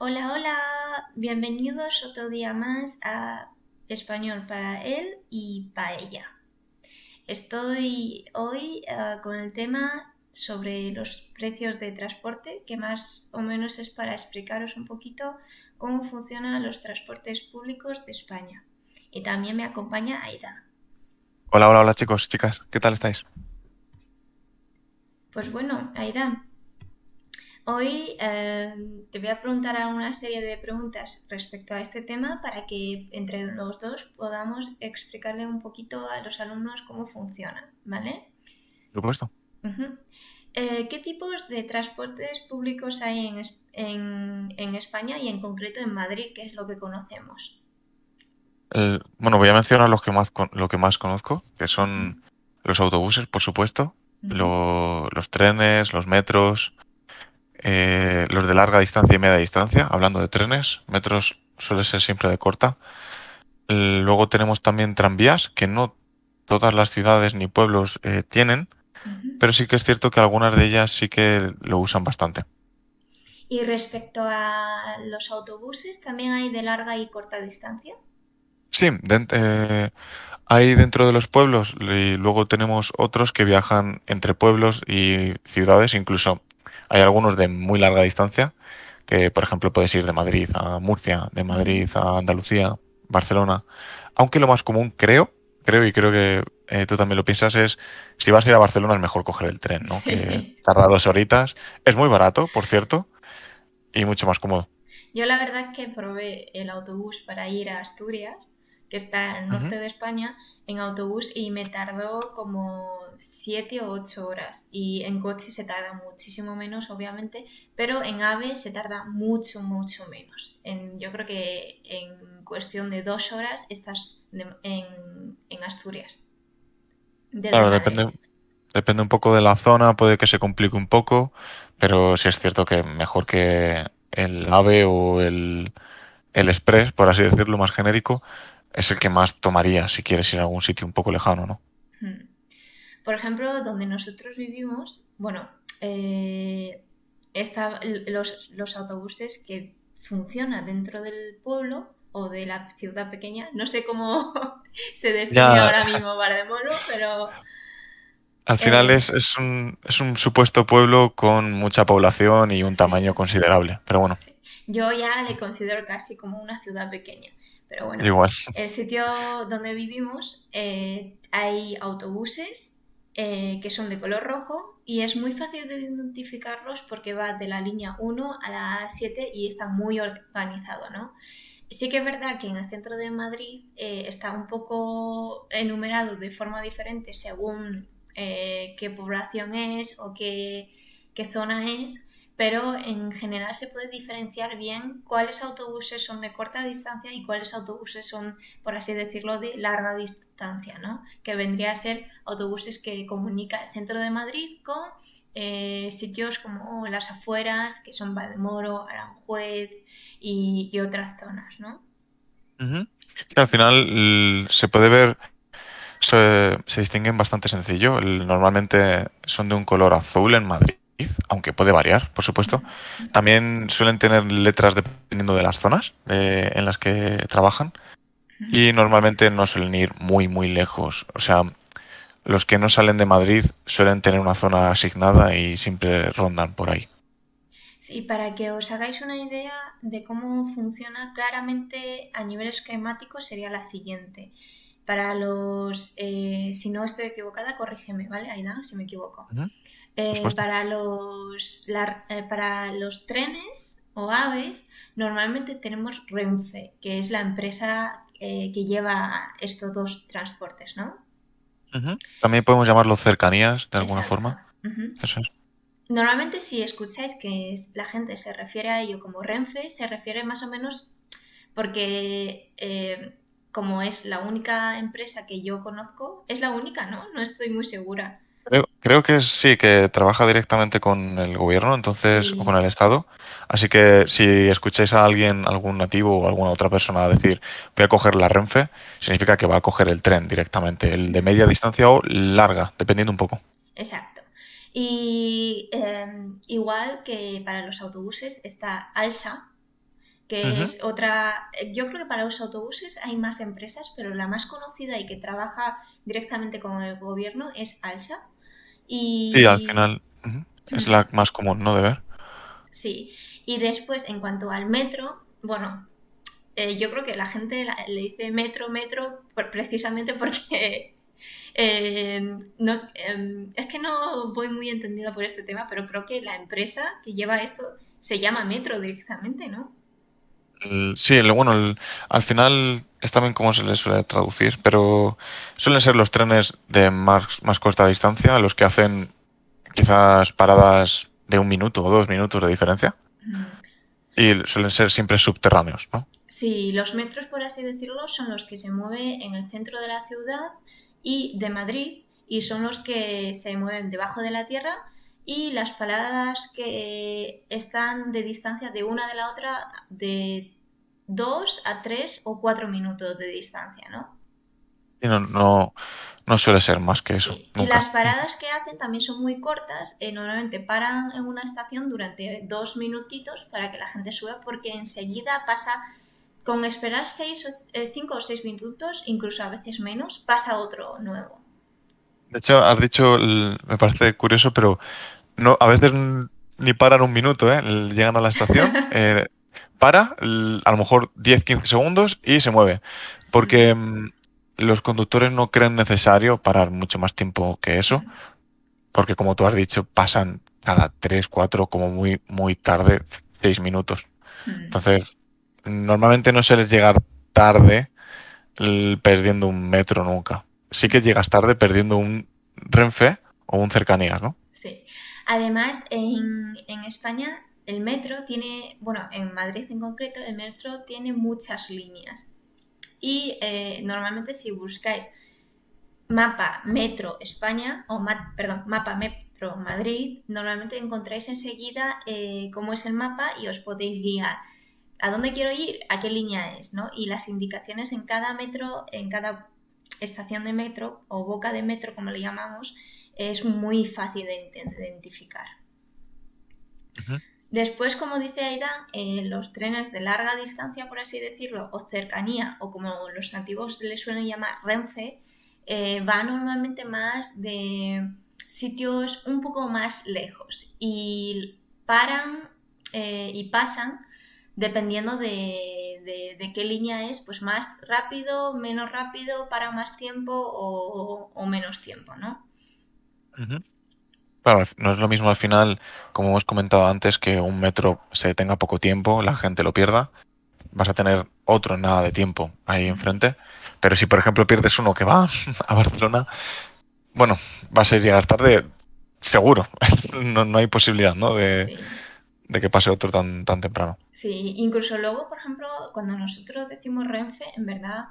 Hola, hola, bienvenidos otro día más a Español para él y para ella. Estoy hoy con el tema sobre los precios de transporte, que más o menos es para explicaros un poquito cómo funcionan los transportes públicos de España. Y también me acompaña Aida. Hola, hola, hola chicos, chicas, ¿qué tal estáis? Pues bueno, Aida, hoy te voy a preguntar una serie de preguntas respecto a este tema para que entre los dos podamos explicarle un poquito a los alumnos cómo funciona, ¿vale? Por supuesto. Ujú. ¿Qué tipos de transportes públicos hay en España y en concreto en Madrid, que es lo que conocemos? Bueno, voy a mencionar lo que más conozco, que Ujú, son los autobuses, por supuesto, ujú, los trenes, los metros, los de larga distancia y media distancia, hablando de trenes, metros suele ser siempre de corta. Luego tenemos también tranvías, que no todas las ciudades ni pueblos tienen, ujú. pero sí que es cierto que algunas de ellas sí que lo usan bastante. Y respecto a los autobuses, ¿también hay de larga y corta distancia? Sí, hay dentro de los pueblos y luego tenemos otros que viajan entre pueblos y ciudades, incluso hay algunos de muy larga distancia, que por ejemplo puedes ir de Madrid a Murcia, de Ujú. Madrid a Andalucía, Barcelona, aunque lo más común creo y creo que tú también lo piensas es si vas a ir a Barcelona es mejor coger el tren, ¿no? Que Sí. tarda 2 horitas, es muy barato, por cierto, y mucho más cómodo. Yo la verdad que probé el autobús para ir a Asturias, que está al Ujú. norte de España, en autobús y me tardó como 7 o 8 horas. Y en coche se tarda muchísimo menos, obviamente, pero en AVE se tarda mucho, mucho menos. Yo creo que en cuestión de 2 horas estás en Asturias, desde Claro, Madrid. depende un poco de la zona, puede que se complique un poco, pero sí es cierto que mejor que el AVE o el Express, por así decirlo, más genérico, es el que más tomaría si quieres ir a algún sitio un poco lejano, ¿no? Hmm. Por ejemplo, donde nosotros vivimos, bueno, eh, los autobuses que funcionan dentro del pueblo o de la ciudad pequeña, no sé cómo se define Ya, ahora mismo Valdemoro, pero al final eh, es un supuesto pueblo con mucha población y un tamaño sí, considerable, pero bueno, sí. Yo ya le considero casi como una ciudad pequeña, pero bueno, igual. el sitio donde vivimos hay autobuses que son de color rojo y es muy fácil de identificarlos porque va de la línea 1 a la 7 y está muy organizado, ¿no? Sí que es verdad que en el centro de Madrid está un poco enumerado de forma diferente según qué población es o qué zona es, pero en general se puede diferenciar bien cuáles autobuses son de corta distancia y cuáles autobuses son, por así decirlo, de larga distancia, ¿no? Que vendría a ser autobuses que comunican el centro de Madrid con sitios como las afueras, que son Valdemoro, Aranjuez y otras zonas, ¿no? Ujú. Sí, al final se puede ver, se distinguen bastante sencillo. Normalmente son de un color azul en Madrid, aunque puede variar, por supuesto. También suelen tener letras dependiendo de las zonas en las que trabajan y normalmente no suelen ir muy, muy lejos. O sea, los que no salen de Madrid suelen tener una zona asignada y siempre rondan por ahí. Sí, para que os hagáis una idea de cómo funciona claramente a nivel esquemático sería la siguiente. Para si no estoy equivocada, corrígeme, ¿vale? Aida, si me equivoco. Ujú, por supuesto. Para los trenes o aves, normalmente tenemos Renfe, que es la empresa que lleva estos dos transportes, ¿no? Ujú. También podemos llamarlo cercanías de alguna Exacto. forma. Ujú. Eso es. Normalmente si escucháis que la gente se refiere a ello como Renfe, se refiere más o menos porque como es la única empresa que yo conozco, es la única, ¿no? No estoy muy segura. Creo que sí, que trabaja directamente con el gobierno, entonces, o con Sí, el Estado. Así que si escucháis a alguien, algún nativo o alguna otra persona decir voy a coger la Renfe, significa que va a coger el tren directamente, el de media distancia o larga, dependiendo un poco. exacto. Y igual que para los autobuses está Alsa, que Ujú. es otra, yo creo que para los autobuses hay más empresas, pero la más conocida y que trabaja directamente con el gobierno es Alsa. Sí, al Y final es la más común, ¿no? De ver. sí, y después en cuanto al metro, bueno, yo creo que la gente le dice metro, metro, precisamente porque no, es que no voy muy entendida por este tema, pero creo que la empresa que lleva esto se llama metro directamente, ¿no? Sí, bueno, al final es también como se les suele traducir, pero suelen ser los trenes de más corta distancia los que hacen quizás paradas de 1 minuto o 2 minutos de diferencia Mm. y suelen ser siempre subterráneos, ¿no? Sí, los metros, por así decirlo, son los que se mueven en el centro de la ciudad y de Madrid y son los que se mueven debajo de la tierra y las paradas que están de distancia de una de la otra de 2 a 3 o 4 minutos de distancia, ¿no? Y no suele ser más que eso, Sí, y nunca. las paradas que hacen también son muy cortas. Normalmente paran en una estación durante 2 minutitos para que la gente suba porque enseguida pasa, con esperar 5 o 6 minutos, incluso a veces menos, pasa otro nuevo. De hecho, has dicho, me parece curioso, pero no, a veces ni paran 1 minuto, ¿eh? Llegan a la estación, a lo mejor 10 15 segundos y se mueve. Porque los conductores no creen necesario parar mucho más tiempo que eso, porque como tú has dicho, pasan cada 3 4 como muy, muy tarde, 6 minutos. Entonces, normalmente no sueles llegar tarde perdiendo un metro nunca. Sí que llegas tarde perdiendo un Renfe o un Cercanías, ¿no? Sí. Además, en España el metro tiene, bueno, en Madrid en concreto, el metro tiene muchas líneas. Y normalmente si buscáis mapa Metro España, o perdón, mapa Metro Madrid, normalmente encontráis enseguida cómo es el mapa y os podéis guiar. ¿A dónde quiero ir? ¿A qué línea es? ¿No? Y las indicaciones en cada metro, en cada estación de metro o boca de metro, como le llamamos, es muy fácil de identificar. Ujú. Después, como dice Aidan, los trenes de larga distancia, por así decirlo, o cercanía, o como los nativos le suelen llamar Renfe, van normalmente más de sitios un poco más lejos y paran y pasan dependiendo de qué línea es, pues más rápido, menos rápido, para más tiempo o menos tiempo, ¿no? Ujú. Claro, no es lo mismo al final, como hemos comentado antes, que un metro se detenga poco tiempo, la gente lo pierda. Vas a tener otro en nada de tiempo ahí enfrente. Pero si, por ejemplo, pierdes uno que va a Barcelona, bueno, vas a llegar tarde seguro. No hay posibilidad, ¿no? Sí. De que pase otro tan temprano. Sí, incluso luego, por ejemplo, cuando nosotros decimos Renfe, en verdad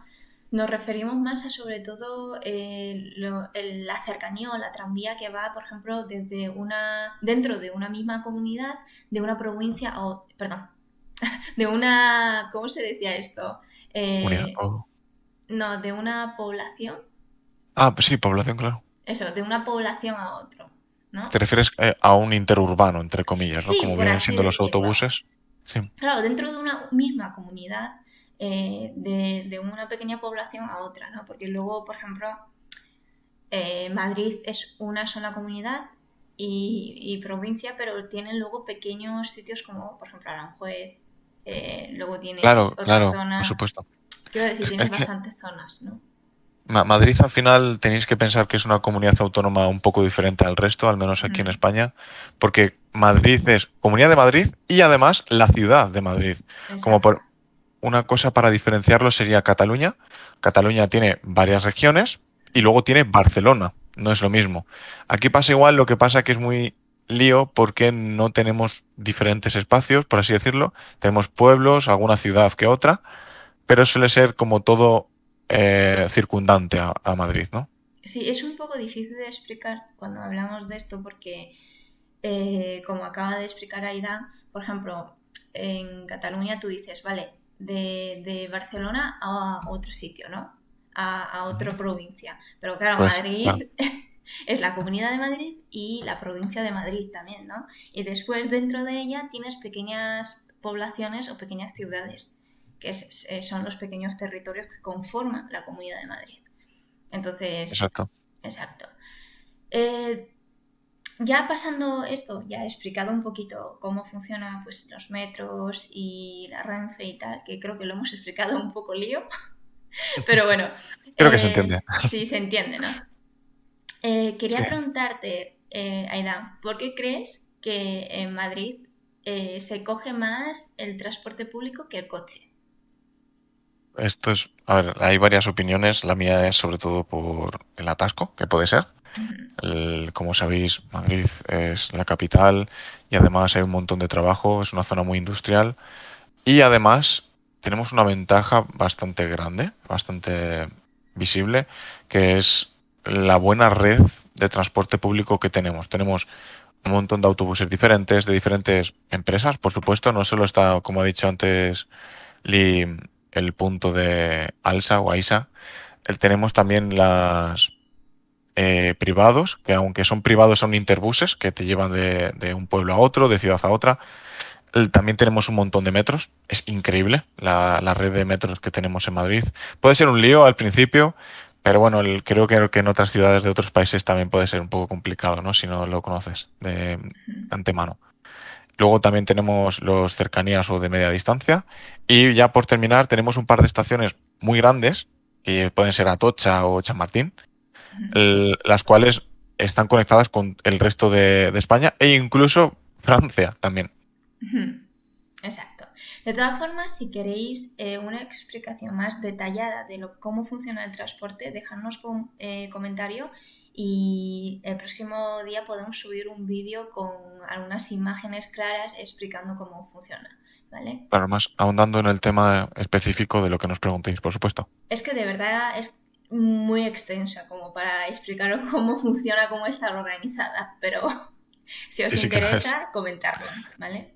nos referimos más a sobre todo la cercanía o la tranvía que va, por ejemplo, dentro de una misma comunidad, de una provincia, o, perdón, de una, ¿cómo se decía esto? Unidad. Eh, no, de una población, Ah, pues sí, población, claro. eso, de una población a otro, ¿no? Te refieres a un interurbano, entre comillas, ¿no? Sí, Como por vienen así siendo los decirlo. autobuses. Sí. Claro, dentro de una misma comunidad, de una pequeña población a otra, ¿no? Porque luego, por ejemplo, Madrid es una sola comunidad y provincia, pero tienen luego pequeños sitios como, por ejemplo, Aranjuez, luego tienes Claro, otra claro, por zona, supuesto. quiero decir, Es tienes que bastantes zonas, ¿no? Madrid al final tenéis que pensar que es una comunidad autónoma un poco diferente al resto, al menos aquí en Mm, España, porque Madrid es Comunidad de Madrid y además la ciudad de Madrid. Como exacto. por una cosa para diferenciarlo sería Cataluña. Cataluña tiene varias regiones y luego tiene Barcelona. No es lo mismo. Aquí pasa igual, lo que pasa que es muy lío porque no tenemos diferentes espacios, por así decirlo. Tenemos pueblos, alguna ciudad que otra, pero suele ser como todo circundante a Madrid, ¿no? Sí, es un poco difícil de explicar cuando hablamos de esto porque, como acaba de explicar Aidan, por ejemplo, en Cataluña tú dices, vale, de Barcelona a otro sitio, ¿no? A Ujú. otra provincia. Pero claro, Pues, claro. Madrid es la Comunidad de Madrid y la provincia de Madrid también, ¿no? Y después dentro de ella tienes pequeñas poblaciones o pequeñas ciudades, que son los pequeños territorios que conforman la Comunidad de Madrid. Entonces, Exacto. exacto. Eh, ya pasando esto, ya he explicado un poquito cómo funcionan pues, los metros y la Renfe y tal, que creo que lo hemos explicado un poco lío, pero bueno, Creo que se entiende. sí se entiende, ¿no? Sí. Quería preguntarte, Aidan, ¿por qué crees que en Madrid se coge más el transporte público que el coche? Esto es, a ver, hay varias opiniones. La mía es sobre todo por el atasco, que puede ser. Ujú, Como sabéis, Madrid es la capital y además hay un montón de trabajo, es una zona muy industrial y además tenemos una ventaja bastante grande, bastante visible, que es la buena red de transporte público que tenemos. Tenemos un montón de autobuses diferentes, de diferentes empresas, por supuesto, no solo está, como ha dicho antes Lee, el punto de Alsa o Aisa, tenemos también las privados, que aunque son privados son interbuses que te llevan de un pueblo a otro, de ciudad a otra. También tenemos un montón de metros, es increíble la red de metros que tenemos en Madrid. Puede ser un lío al principio, pero bueno, creo que en otras ciudades de otros países también puede ser un poco complicado, ¿no? Si no lo conoces de ujú, antemano. Luego también tenemos los cercanías o de media distancia. Y ya por terminar, tenemos un par de estaciones muy grandes, que pueden ser Atocha o Chamartín, ujú, las cuales están conectadas con el resto de España e incluso Francia también. ujú. Exacto. De todas formas, si queréis una explicación más detallada de cómo funciona el transporte, dejadnos un comentario y el próximo día podemos subir un vídeo con algunas imágenes claras explicando cómo funciona, ¿vale? Claro, más ahondando en el tema específico de lo que nos preguntéis, por supuesto. Es que de verdad es muy extensa como para explicaros cómo funciona, cómo está organizada, pero si os Sí, sí que lo es. interesa, comentarlo, ¿vale?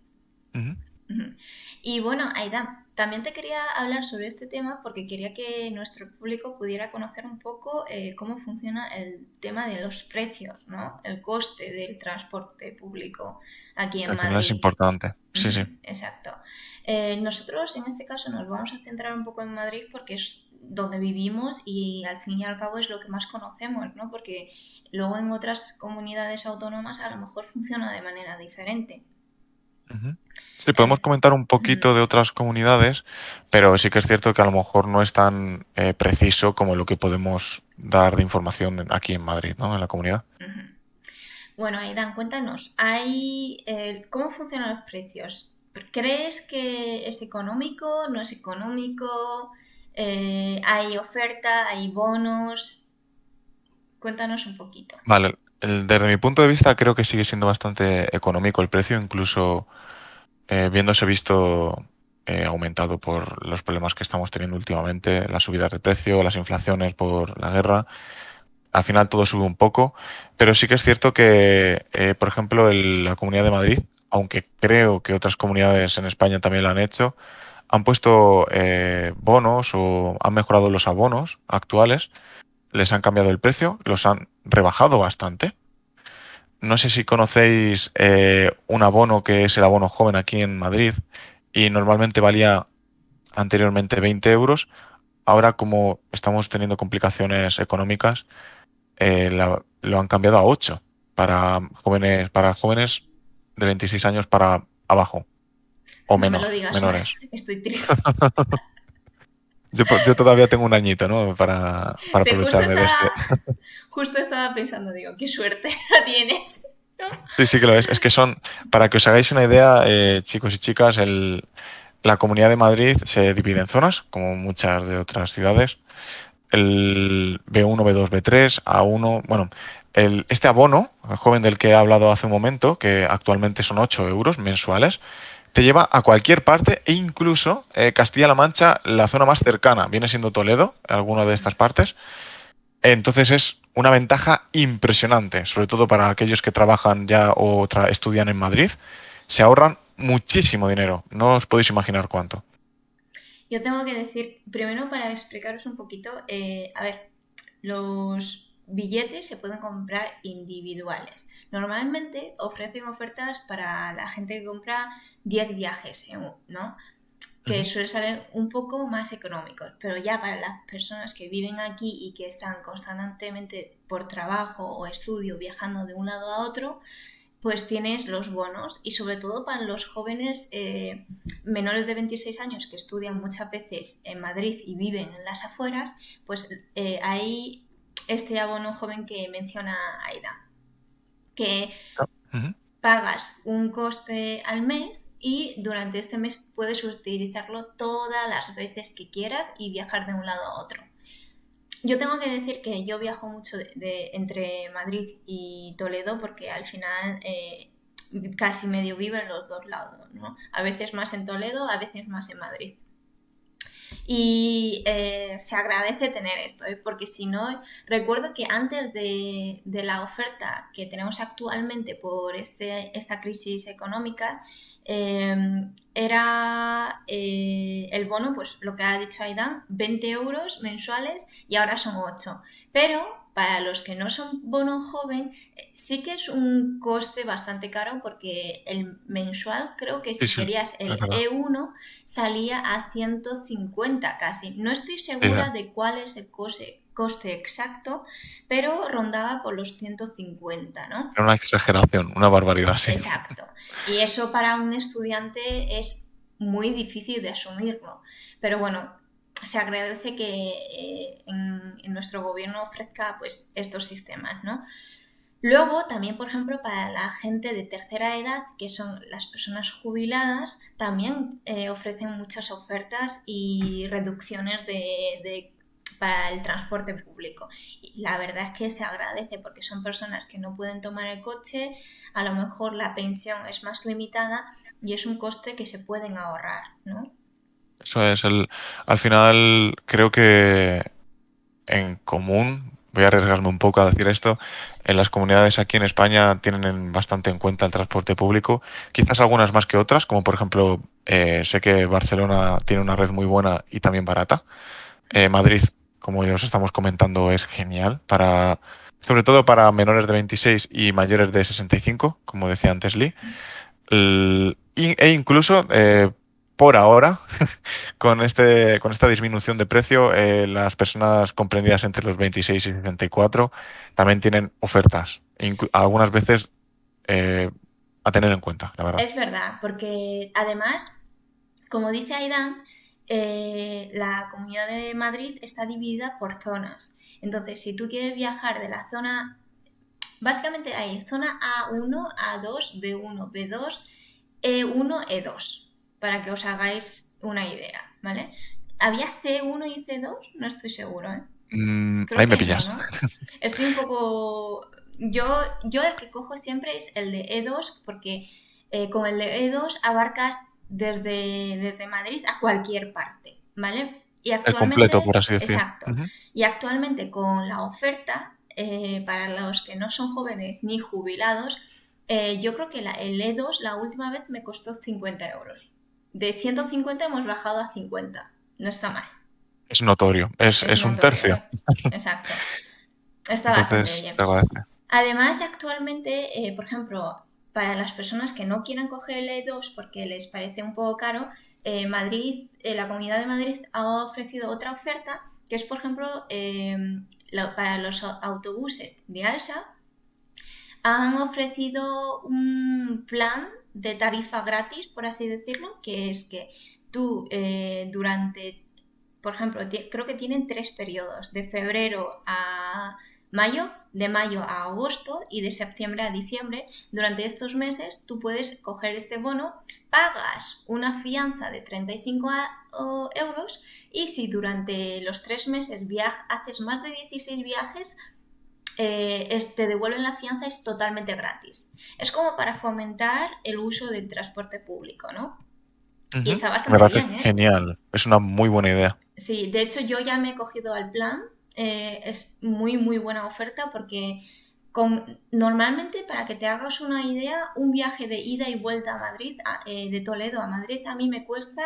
Ujú. Ujú. Y bueno, Aida, también te quería hablar sobre este tema porque quería que nuestro público pudiera conocer un poco cómo funciona el tema de los precios, ¿no? El coste del transporte público aquí en Al final es Madrid. importante. Sí, sí. Ujú, exacto. Nosotros en este caso nos vamos a centrar un poco en Madrid porque es donde vivimos y al fin y al cabo es lo que más conocemos, ¿no? Porque luego en otras comunidades autónomas a lo mejor funciona de manera diferente. Ujú. Sí, podemos En- comentar un Ujú. poquito de otras comunidades, pero sí que es cierto que a lo mejor no es tan preciso como lo que podemos dar de información aquí en Madrid, ¿no? En la comunidad. Ujú. Bueno, Aidan, cuéntanos, ¿cómo funcionan los precios? ¿Crees que es económico? ¿No es económico? ¿Hay oferta? ¿Hay bonos? Cuéntanos un poquito. Vale, desde mi punto de vista creo que sigue siendo bastante económico el precio, incluso viéndose visto aumentado por los problemas que estamos teniendo últimamente, las subidas de precio, las inflaciones por la guerra. Al final todo sube un poco, pero sí que es cierto que, por ejemplo, la Comunidad de Madrid, aunque creo que otras comunidades en España también lo han hecho, han puesto bonos o han mejorado los abonos actuales, les han cambiado el precio, los han rebajado bastante. No sé si conocéis un abono que es el abono joven aquí en Madrid y normalmente valía anteriormente 20 euros. Ahora, como estamos teniendo complicaciones económicas, lo han cambiado a 8 para jóvenes de 26 años para abajo o No me lo digas menores. más, estoy triste. Yo todavía tengo un añito, ¿no? Para Sí, aprovecharme de este. justo estaba pensando, digo, qué suerte la tienes, ¿no? Sí, sí que lo es. Es que son, para que os hagáis una idea, chicos y chicas, la Comunidad de Madrid se divide en zonas, como muchas de otras ciudades. El B1, B2, B3, A1, bueno, este abono, el joven del que he hablado hace un momento, que actualmente son 8 euros mensuales, te lleva a cualquier parte e incluso Castilla-La Mancha, la zona más cercana, viene siendo Toledo, alguna de estas partes. Entonces es una ventaja impresionante, sobre todo para aquellos que trabajan ya o estudian en Madrid. Se ahorran muchísimo dinero, no os podéis imaginar cuánto. Yo tengo que decir, primero para explicaros un poquito, a ver, los billetes se pueden comprar individuales. Normalmente ofrecen ofertas para la gente que compra 10 viajes, ¿no? Que Ujú. suele salir un poco más económicos, pero ya para las personas que viven aquí y que están constantemente por trabajo o estudio viajando de un lado a otro, pues tienes los bonos y sobre todo para los jóvenes menores de 26 años que estudian muchas veces en Madrid y viven en las afueras, pues hay este abono joven que menciona Aida, que Ujú. pagas un coste al mes y durante este mes puedes utilizarlo todas las veces que quieras y viajar de un lado a otro. Yo tengo que decir que yo viajo mucho entre Madrid y Toledo porque al final casi medio vivo en los dos lados, ¿no? A veces más en Toledo, a veces más en Madrid. Y se agradece tener esto, porque si no, recuerdo que antes de la oferta que tenemos actualmente por esta crisis económica, eh, era el bono, pues lo que ha dicho Aidan, 20 euros mensuales y ahora son 8. Pero para los que no son bono joven, sí que es un coste bastante caro porque el mensual, creo que Sí, si sí, querías es el verdad. E1 salía a 150 casi. No estoy Sí, segura de cuál es el coste exacto, pero rondaba por los 150, ¿no? era una exageración, una barbaridad, sí. Exacto. Y eso para un estudiante es muy difícil de asumirlo. Pero bueno, se agradece que en nuestro gobierno ofrezca pues estos sistemas, ¿no? Luego, también, por ejemplo, para la gente de tercera edad, que son las personas jubiladas, también ofrecen muchas ofertas y reducciones para el transporte público. Y la verdad es que se agradece porque son personas que no pueden tomar el coche, a lo mejor la pensión es más limitada y es un coste que se pueden ahorrar, ¿no? Eso es al final creo que en común, voy a arriesgarme un poco a decir esto, en las comunidades aquí en España tienen bastante en cuenta el transporte público, quizás algunas más que otras, como por ejemplo, sé que Barcelona tiene una red muy buena y también barata. Madrid, como ya os estamos comentando, es genial para, sobre todo para menores de 26 y mayores de 65, como decía antes Lee. E incluso por ahora, con esta disminución de precio, las personas comprendidas entre los 26 y 64 también tienen ofertas, algunas veces eh, a tener en cuenta, la verdad. Es verdad, porque además, como dice Aidan, la Comunidad de Madrid está dividida por zonas. Entonces, si tú quieres viajar de la zona, básicamente hay zona A1, A2, B1, B2, E1, E2, para que os hagáis una idea, ¿vale? ¿Había C1 y C2? No estoy seguro, ¿eh? Creo Ahí me que no, pillas. ¿no? Estoy un poco... Yo el que cojo siempre es el de E2 porque con el de E2 abarcas desde Madrid a cualquier parte, ¿vale? Y El completo, por actualmente, así decir. exacto, Ujú. y actualmente con la oferta, para los que no son jóvenes ni jubilados, yo creo que el E2 la última vez me costó 50 euros. De 150 hemos bajado a 50. No está mal. Es notorio, Es es un notorio, tercio. ¿eh? Exacto. Está bastante Entonces, bien. se agradece. Además, actualmente, por ejemplo, para las personas que no quieran coger el E2 porque les parece un poco caro, Madrid, la Comunidad de Madrid ha ofrecido otra oferta que es, por ejemplo, para los autobuses de Alsa, han ofrecido un plan de tarifa gratis, por así decirlo, que es que tú durante, por ejemplo, creo que tienen 3 periodos, de febrero a mayo, de mayo a agosto y de septiembre a diciembre. Durante estos meses tú puedes coger este bono, pagas una fianza de 35 euros y si durante los 3 meses haces más de 16 viajes, te devuelven la fianza, es totalmente gratis. Es como para fomentar el uso del transporte público, ¿no? Y Ujú. está Me bastante parece bien, ¿eh? genial. Es una muy buena idea. Sí, de hecho yo ya me he cogido al plan. Es muy, muy buena oferta porque normalmente, para que te hagas una idea, un viaje de ida y vuelta a Madrid, de Toledo a Madrid, a mí me cuesta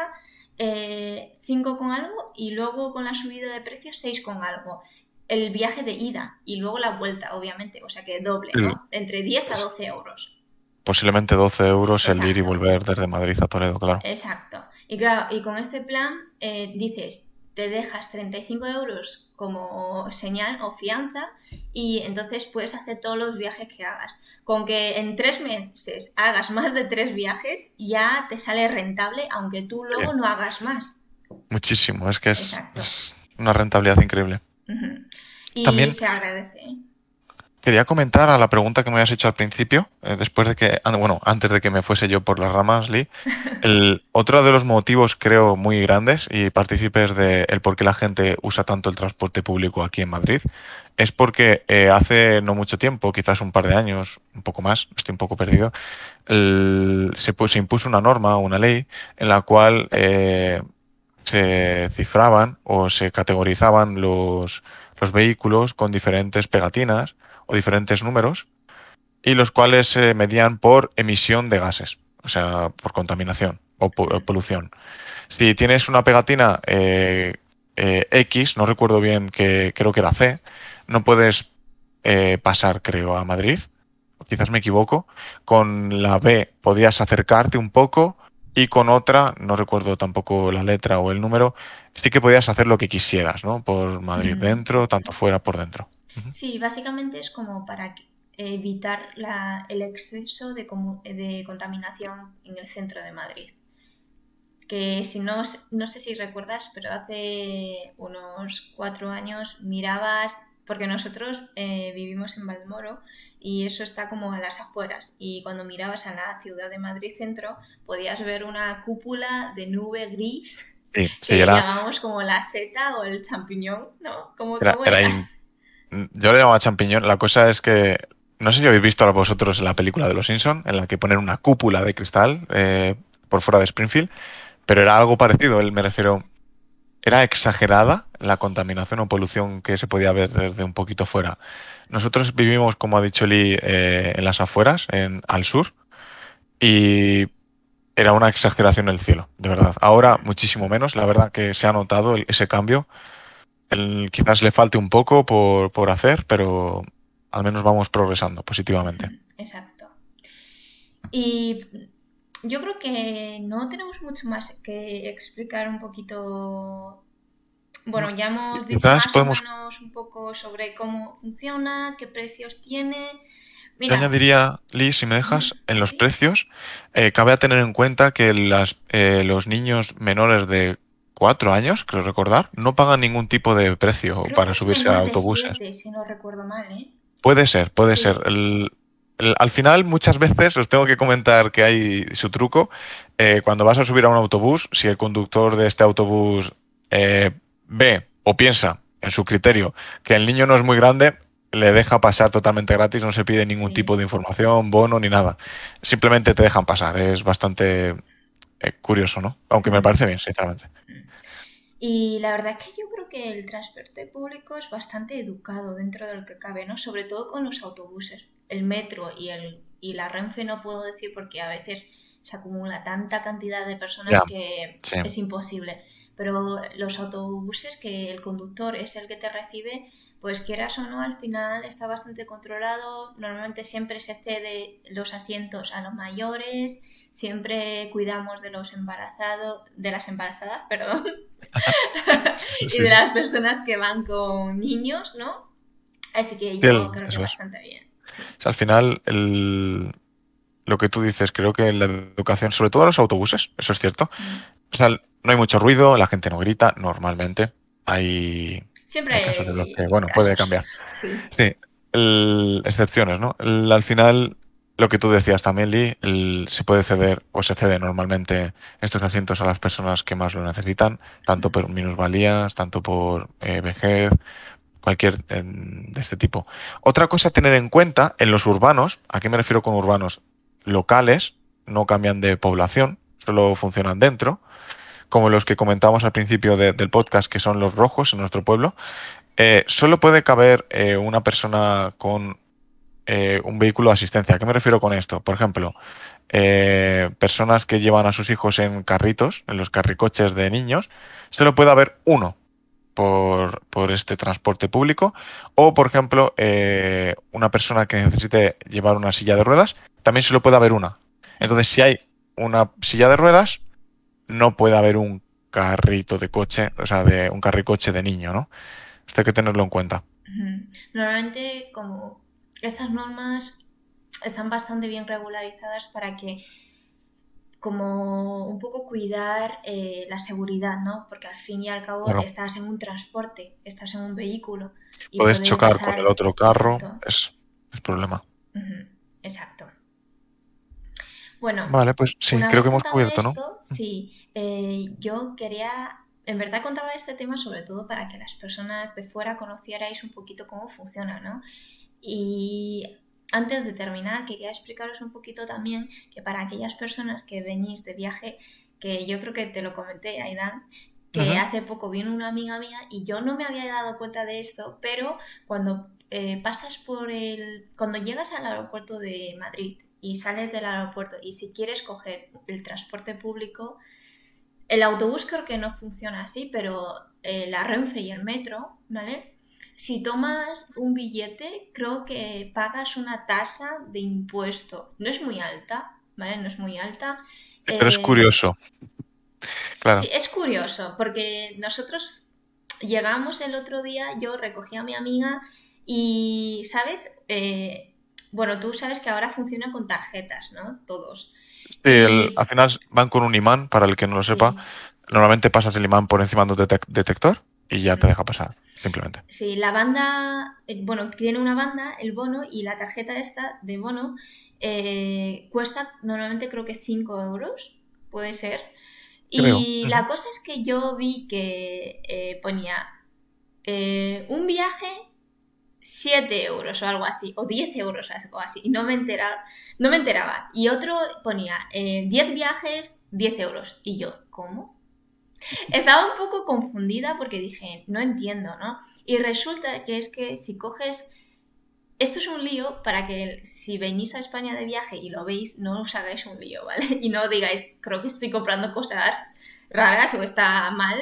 5 con algo y luego con la subida de precios 6 con algo. el viaje de ida y luego la vuelta, obviamente, o sea que doble, El- ¿no? Entre 10 a es 12 euros. posiblemente 12 euros el ir y Exacto, volver desde Madrid a Toledo, claro. exacto. Y claro, y con este plan dices, te dejas 35 euros como señal o fianza y entonces puedes hacer todos los viajes que hagas. Con que en 3 meses hagas más de 3 viajes, ya te sale rentable, aunque tú Sí, luego no hagas más. muchísimo, es que Exacto. es una rentabilidad increíble. Ujú. Y También se agradece. ¿Eh? quería comentar a la pregunta que me habías hecho al principio, después de que, bueno, antes de que me fuese yo por las ramas, Lee, otro de los motivos creo muy grandes y partícipes de el por qué la gente usa tanto el transporte público aquí en Madrid es porque hace no mucho tiempo, quizás un par de años, un poco más, estoy un poco perdido, se impuso una norma, una ley, en la cual se cifraban o se categorizaban los vehículos con diferentes pegatinas o diferentes números y los cuales se medían por emisión de gases, o sea, por contaminación o polución. Si tienes una pegatina X, no recuerdo bien que creo que era C, no puedes pasar, creo, a Madrid, quizás me equivoco. Con la B podías acercarte un poco y con otra, no recuerdo tampoco la letra o el número, sí que podías hacer lo que quisieras, ¿no? Por Madrid Ujú. dentro, tanto fuera por dentro. Ujú. Sí, básicamente es como para evitar el exceso de contaminación en el centro de Madrid. Que si no, no sé si recuerdas, pero hace unos 4 años mirabas, porque nosotros vivimos en Valdemoro y eso está como a las afueras. Y cuando mirabas a la ciudad de Madrid centro, podías ver una cúpula de nube gris Sí, que sí, le llamamos como la seta o el champiñón, ¿no? era, ¿Cómo era era? in- yo le llamaba champiñón. La cosa es que no sé si habéis visto a vosotros la película de Los Simpson, en la que ponen una cúpula de cristal por fuera de Springfield, pero era algo parecido. Me refiero, era exagerada la contaminación o polución que se podía ver desde un poquito fuera. Nosotros vivimos, como ha dicho Lee, en las afueras, al sur, y era una exageración el cielo, de verdad. Ahora muchísimo menos, la verdad que se ha notado ese cambio. Quizás le falte un poco por hacer, pero al menos vamos progresando positivamente. Exacto. Y yo creo que no tenemos mucho más que explicar un poquito. Bueno, ya hemos dicho Quizás más o podemos, menos un poco sobre cómo funciona, qué precios tiene. yo Mira, añadiría, Lee, si me ujú, dejas, en los sí, precios, cabe tener en cuenta que los niños menores de 4 años, creo recordar, no pagan ningún tipo de precio creo que para es subirse a menor de autobuses. 7 si no recuerdo mal, ¿eh? Puede ser, puede ser. Sí, Al final, muchas veces os tengo que comentar que hay su truco. Cuando vas a subir a un autobús, si el conductor de este autobús eh, ve o piensa en su criterio que el niño no es muy grande, le deja pasar totalmente gratis, no se pide ningún tipo de sí. información, bono ni nada. Simplemente te dejan pasar. Es bastante curioso, ¿no? Aunque me Ujú. parece bien, sinceramente. Y la verdad es que yo creo que el transporte público es bastante educado dentro de lo que cabe, ¿no? Sobre todo con los autobuses. El metro y la Renfe no puedo decir porque a veces se acumula tanta cantidad de personas Ya, que sí. es imposible. Pero los autobuses que el conductor es el que te recibe, pues quieras o no, al final está bastante controlado. Normalmente siempre se cede los asientos a los mayores, siempre cuidamos de los embarazados, de las embarazadas, perdón, y Sí, de sí. las personas que van con niños, ¿no? Así que Sí, yo creo que eso es. bastante bien, sí. O sea, al final, lo que tú dices, creo que en la educación, sobre todo en los autobuses, eso es cierto. Mm. O sea, no hay mucho ruido, la gente no grita, normalmente. Hay, Siempre hay casos en los que, hay bueno, puede casos, cambiar. sí. Sí, excepciones, ¿no? Al final, lo que tú decías también, Lee, se puede ceder o se cede normalmente estos asientos a las personas que más lo necesitan, tanto por minusvalías, tanto por vejez, cualquier de este tipo. Otra cosa a tener en cuenta en los urbanos, ¿a qué me refiero con urbanos? Locales, no cambian de población, solo funcionan dentro, como los que comentábamos al principio del podcast, que son los rojos en nuestro pueblo. Solo puede caber una persona con un vehículo de asistencia. ¿A qué me refiero con esto? Por ejemplo, personas que llevan a sus hijos en carritos, en los carricoches de niños, solo puede haber uno por este transporte público. O, por ejemplo, una persona que necesite llevar una silla de ruedas, también solo puede haber una. Entonces, si hay una silla de ruedas, no puede haber un carrito de coche, o sea, de un carricoche de niño, ¿no? Esto hay que tenerlo en cuenta. Ujú. Normalmente, como estas normas están bastante bien regularizadas para que, como un poco cuidar la seguridad, ¿no? Porque al fin y al cabo Claro. estás en un transporte, estás en un vehículo y Puedes puede chocar con el pasar. otro carro, Exacto. es problema. Ujú. Exacto. Bueno, Vale, pues sí, una creo vez que hemos contado cubierto, ¿no? esto, sí, yo quería, en verdad contaba este tema sobre todo para que las personas de fuera conocierais un poquito cómo funciona, ¿no? Y antes de terminar, quería explicaros un poquito también que para aquellas personas que venís de viaje, que yo creo que te lo comenté, Aidan, que Ujú. hace poco vino una amiga mía y yo no me había dado cuenta de esto, pero cuando pasas por cuando llegas al aeropuerto de Madrid y sales del aeropuerto y si quieres coger el transporte público, el autobús creo que no funciona así, pero la Renfe y el metro, ¿vale? Si tomas un billete, creo que pagas una tasa de impuesto. No es muy alta, ¿vale? No es muy alta. Sí, pero es Eh, curioso, sí, claro. es curioso, porque nosotros llegamos el otro día, yo recogí a mi amiga y, ¿sabes? Bueno, tú sabes que ahora funciona con tarjetas, ¿no? Todos. Sí, al Y final van con un imán, para el que no lo sepa. sí. Normalmente pasas el imán por encima de un detector y ya te Ujú. deja pasar, simplemente. Sí, la banda, bueno, tiene una banda, el bono, y la tarjeta esta de bono cuesta normalmente creo que 5 euros, puede ser. Creo. Y Ujú. la cosa es que yo vi que ponía un viaje 7 euros o algo así, o 10 euros o algo así, y no me enteraba. Y otro ponía 10 viajes, 10 euros. Y yo, ¿cómo? Estaba un poco confundida porque dije, no entiendo, ¿no? Y resulta que es que si coges... Esto es un lío para que si venís a España de viaje y lo veis, no os hagáis un lío, ¿vale? Y no digáis, creo que estoy comprando cosas raras o está mal.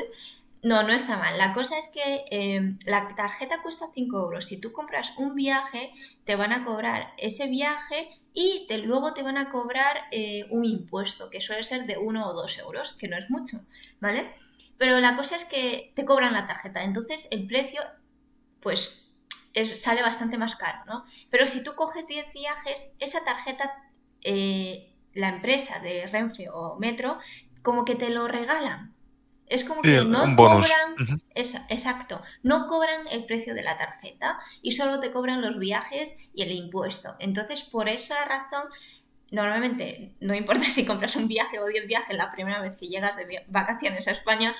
No, no está mal. La cosa es que la tarjeta cuesta 5 euros. Si tú compras un viaje, te van a cobrar ese viaje y luego te van a cobrar un impuesto, que suele ser de 1 o 2 euros, que no es mucho, ¿vale? Pero la cosa es que te cobran la tarjeta. Entonces el precio, pues, sale bastante más caro, ¿no? Pero si tú coges 10 viajes, esa tarjeta, la empresa de Renfe o Metro, como que te lo regalan. Es como Sí, que un no bonus. cobran, Ujú. exacto, no cobran el precio de la tarjeta y solo te cobran los viajes y el impuesto. Entonces, por esa razón, normalmente, no importa si compras un viaje o 10 viajes la primera vez que llegas de vacaciones a España,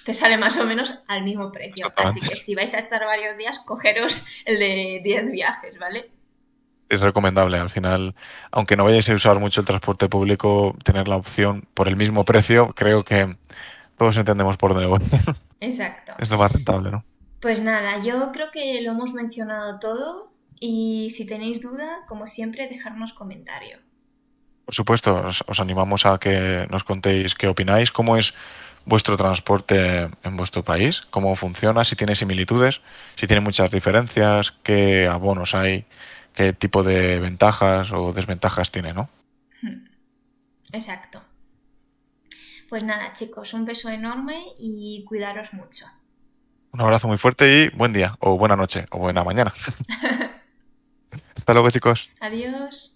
te sale más o menos al mismo precio. Así Exactamente. que si vais a estar varios días, cogeros el de 10 viajes, ¿vale? Es recomendable. Al final, aunque no vayáis a usar mucho el transporte público, tener la opción por el mismo precio, creo que todos entendemos por dónde voy. Exacto. Es lo más rentable, ¿no? Pues nada, yo creo que lo hemos mencionado todo y si tenéis duda, como siempre, dejarnos comentario. Por supuesto, os animamos a que nos contéis qué opináis, cómo es vuestro transporte en vuestro país, cómo funciona, si tiene similitudes, si tiene muchas diferencias, qué abonos hay, qué tipo de ventajas o desventajas tiene, ¿no? Exacto. Pues nada, chicos, un beso enorme y cuidaros mucho. Un abrazo muy fuerte y buen día, o buena noche, o buena mañana. Hasta luego, chicos. Adiós.